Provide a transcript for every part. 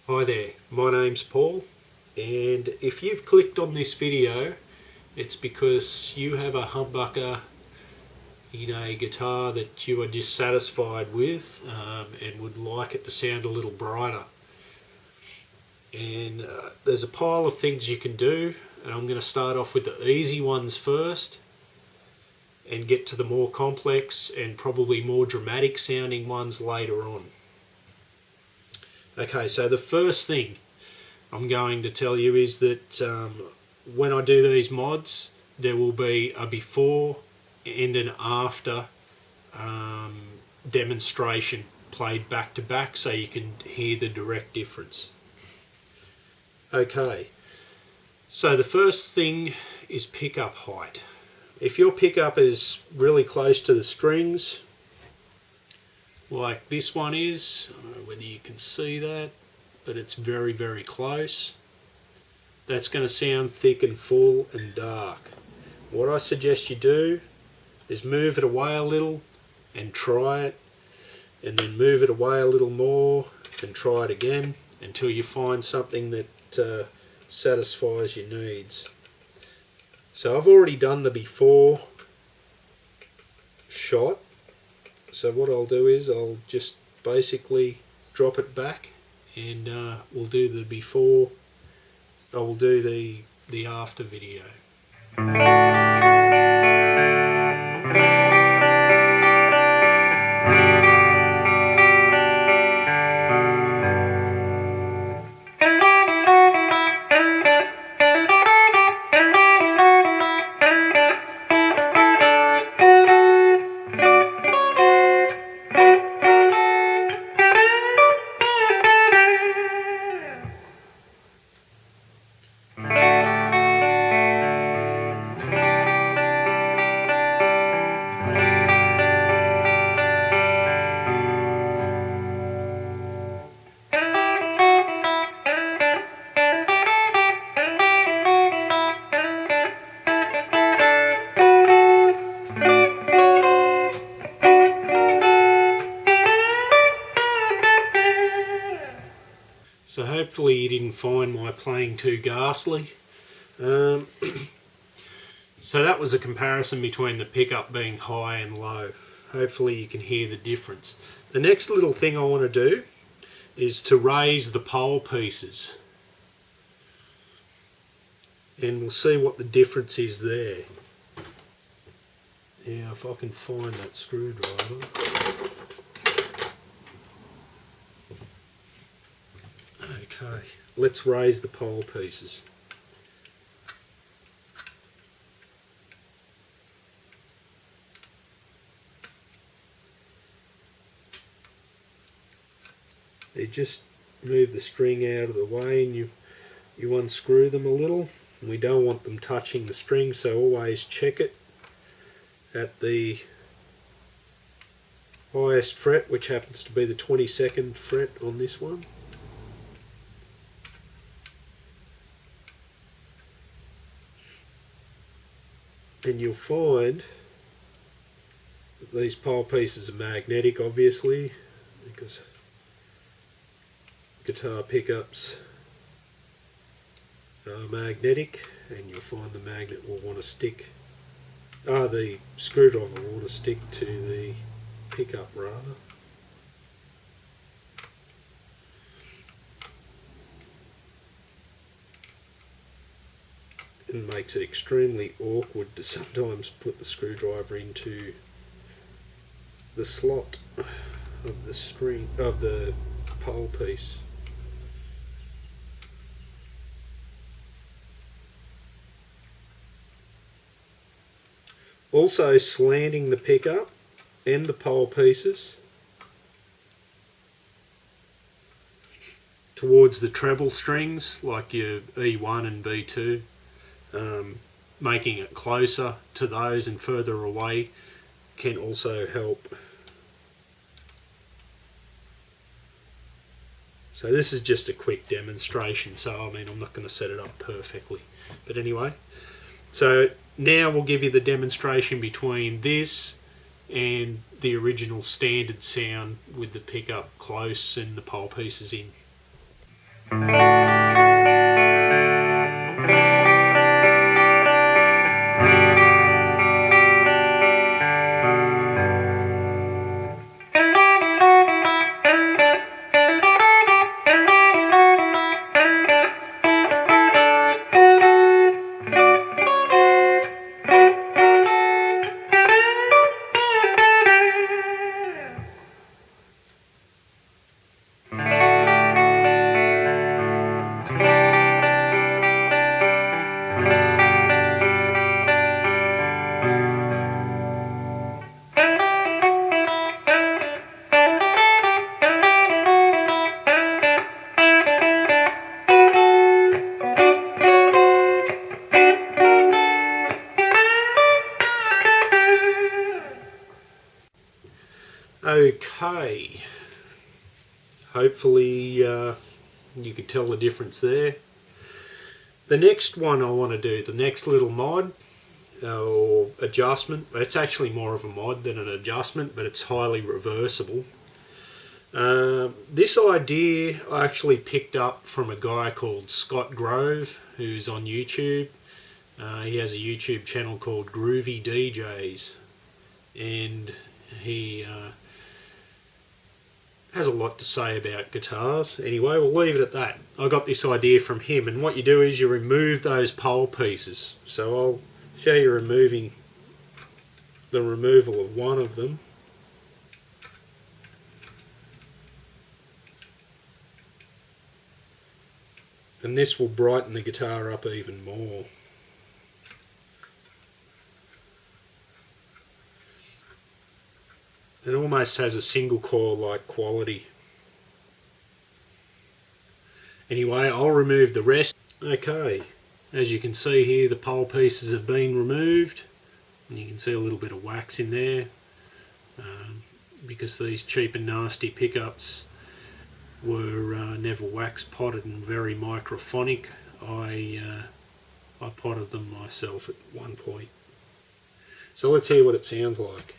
Hi there, my name's Paul, and if you've clicked on this video it's because you have a humbucker in a guitar that you are dissatisfied with and would like it to sound a little brighter. And there's a pile of things you can do, and I'm going to start off with the easy ones first and get to the more complex and probably more dramatic sounding ones later on. Okay, so the first thing I'm going to tell you is that when I do these mods, there will be a before and an after demonstration played back to back so you can hear the direct difference. Okay, so the first thing is pickup height. If your pickup is really close to the strings, like this one is, I don't know whether you can see that, but it's very, very close. That's going to sound thick and full and dark. What I suggest you do is move it away a little and try it, and then move it away a little more and try it again until you find something that satisfies your needs. So I've already done the before shot. So what I'll do is I'll just basically drop it back and we'll do the before, I will do the after video. So hopefully you didn't find my playing too ghastly. So that was a comparison between the pickup being high and low. Hopefully you can hear the difference. The next little thing I want to do is to raise the pole pieces. And we'll see what the difference is there. Yeah, if I can find that screwdriver. Okay, let's raise the pole pieces. You just move the string out of the way and you unscrew them a little. And we don't want them touching the string, so always check it at the highest fret, which happens to be the 22nd fret on this one. And you'll find that these pole pieces are magnetic, obviously, because guitar pickups are magnetic, and you'll find the magnet will want to stick, the screwdriver will want to stick to the pickup rather. And makes it extremely awkward to sometimes put the screwdriver into the slot of the string of the pole piece. Also slanting the pickup and the pole pieces towards the treble strings, like your E1 and B2. Making it closer to those and further away can also help. So this is just a quick demonstration, so I mean I'm not going to set it up perfectly, but anyway, so now we'll give you the demonstration between this and the original standard sound with the pickup close and the pole pieces in. hopefully you could tell the difference there. The next one I want to do, the next little mod or adjustment, it's actually more of a mod than an adjustment, but it's highly reversible. This idea I actually picked up from a guy called Scott Grove, who's on YouTube. He has a YouTube channel called Groovy DJs, and he has a lot to say about guitars. Anyway, we'll leave it at that. I got this idea from him, and what you do is you remove those pole pieces. So I'll show you removing the removal of one of them. And this will brighten the guitar up even more. It almost has a single coil like quality. Anyway, I'll remove the rest. Okay, as you can see here, the pole pieces have been removed, and you can see a little bit of wax in there because these cheap and nasty pickups were never wax potted and very microphonic. I potted them myself at one point. So let's hear what it sounds like.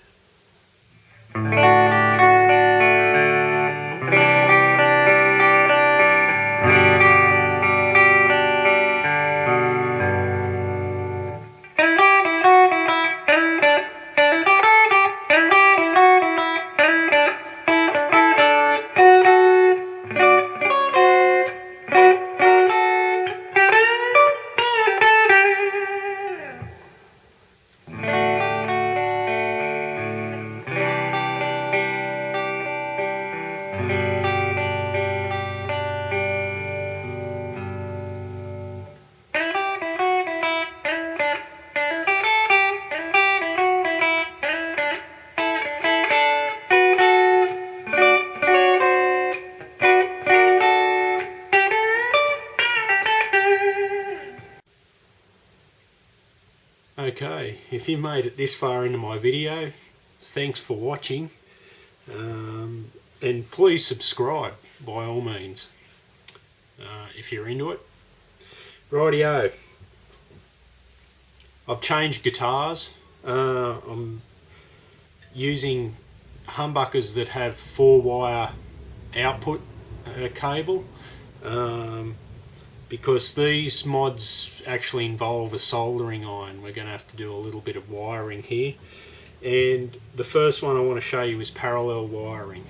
Okay, if you made it this far into my video, thanks for watching, and please subscribe by all means if you're into it. Rightio, I've changed guitars. I'm using humbuckers that have 4-wire output cable. Because these mods actually involve a soldering iron, we're going to have to do a little bit of wiring here. And the first one I want to show you is parallel wiring.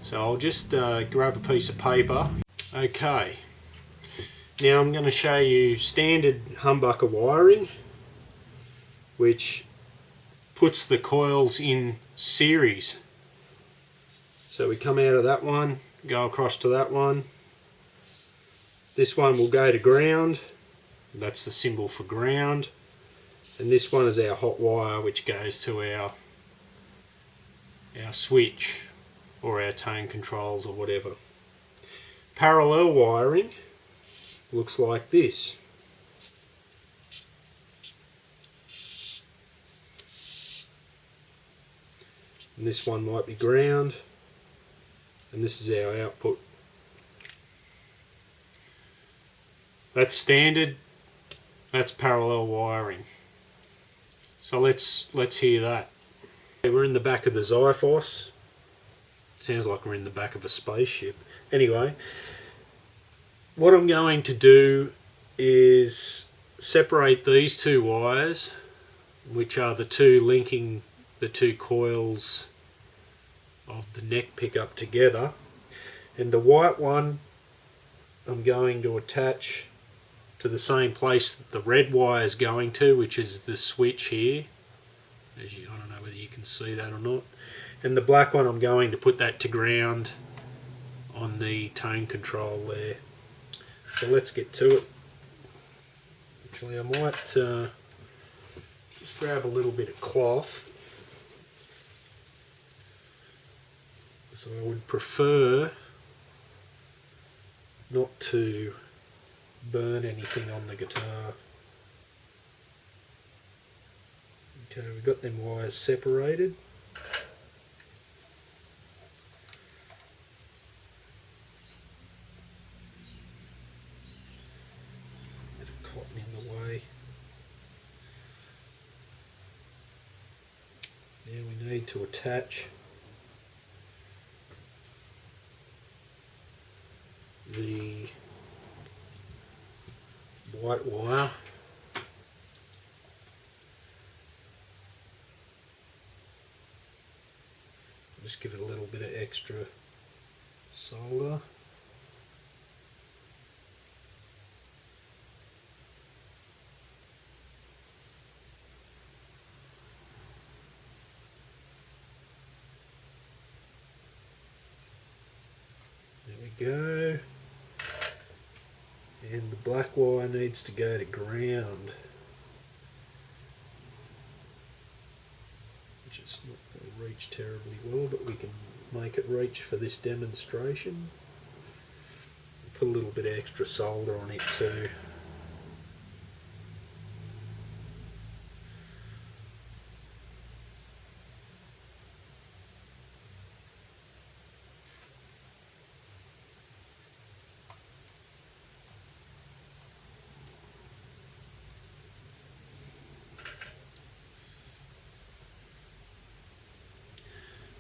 So I'll just grab a piece of paper. Okay, now I'm going to show you standard humbucker wiring, which puts the coils in series. So we come out of that one, go across to that one. This one will go to ground, that's the symbol for ground, and this one is our hot wire which goes to our switch or our tone controls or whatever. Parallel wiring looks like this. And this one might be ground, and this is our output. That's standard, that's parallel wiring. So let's hear that. We're in the back of the Xiphos. Sounds like we're in the back of a spaceship. Anyway, what I'm going to do is separate these two wires, which are the two linking the two coils of the neck pickup together, and the white one I'm going to attach to the same place that the red wire is going to, which is the switch here. I don't know whether you can see that or not. And the black one I'm going to put that to ground on the tone control there. So let's get to it. Actually, I might just grab a little bit of cloth. So I would prefer not to burn anything on the guitar. Okay, we've got them wires separated. need to attach the white wire. Just give it a little bit of extra solder. There we go. And the black wire needs to go to ground, which is not going to reach terribly well, but we can make it reach for this demonstration. Put a little bit of extra solder on it too.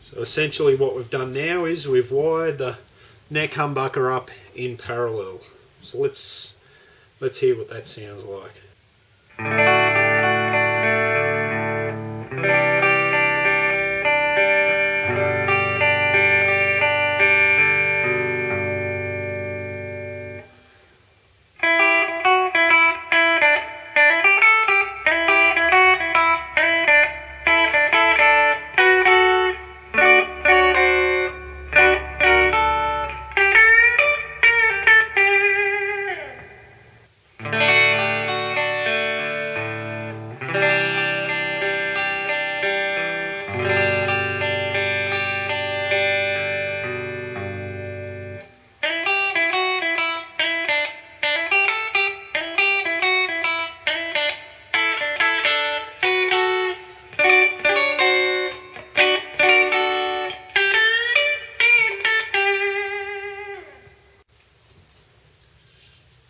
So essentially what we've done now is we've wired the neck humbucker up in parallel. So let's hear what that sounds like.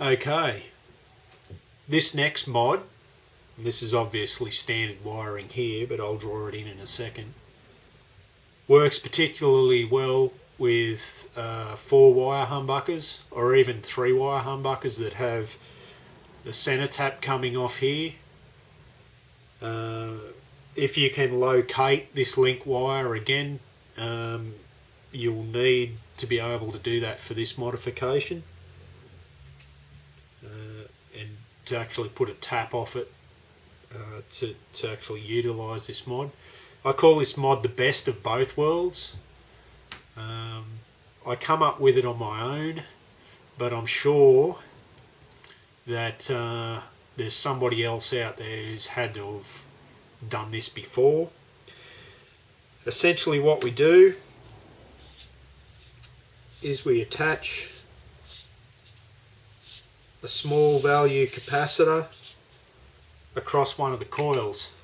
Okay, this next mod, this is obviously standard wiring here, but I'll draw it in a second, works particularly well with 4-wire humbuckers or even 3-wire humbuckers that have the center tap coming off here. If you can locate this link wire again, you'll need to be able to do that for this modification. And to actually put a tap off it to actually utilise this mod. I call this mod the best of both worlds. I come up with it on my own, but I'm sure that there's somebody else out there who's had to have done this before. Essentially what we do is we attach a small value capacitor across one of the coils,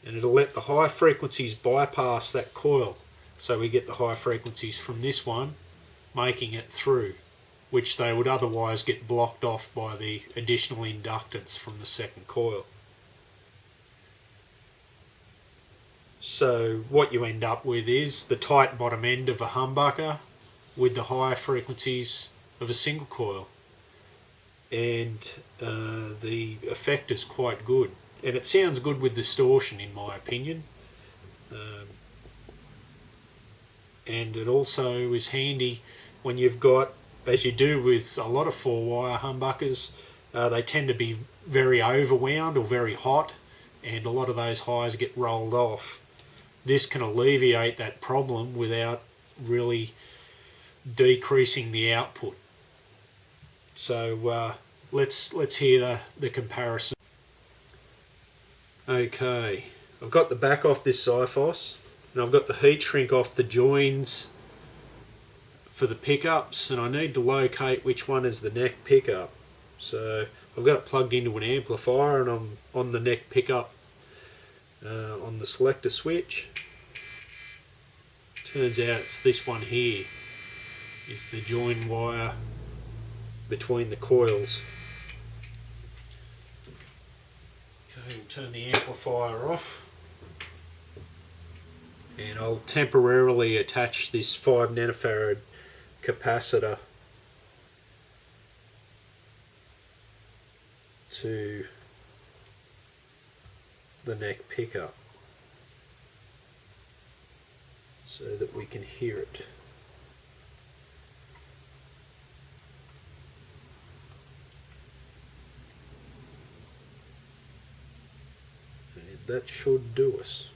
and it'll let the high frequencies bypass that coil, so we get the high frequencies from this one making it through, which they would otherwise get blocked off by the additional inductance from the second coil. So what you end up with is the tight bottom end of a humbucker with the higher frequencies of a single coil. And the effect is quite good, and it sounds good with distortion in my opinion, and it also is handy when you've got, as you do with a lot of 4-wire humbuckers, they tend to be very overwound or very hot, and a lot of those highs get rolled off. This can alleviate that problem without really decreasing the output. So let's hear the comparison. Okay, I've got the back off this Xiphos, and I've got the heat shrink off the joins for the pickups, and I need to locate which one is the neck pickup. So I've got it plugged into an amplifier, and I'm on the neck pickup on the selector switch. Turns out it's this one here is the join wire between the coils. Okay, we'll turn the amplifier off. And I'll temporarily attach this 5 nanofarad capacitor to the neck pickup so that we can hear it. And that should do us.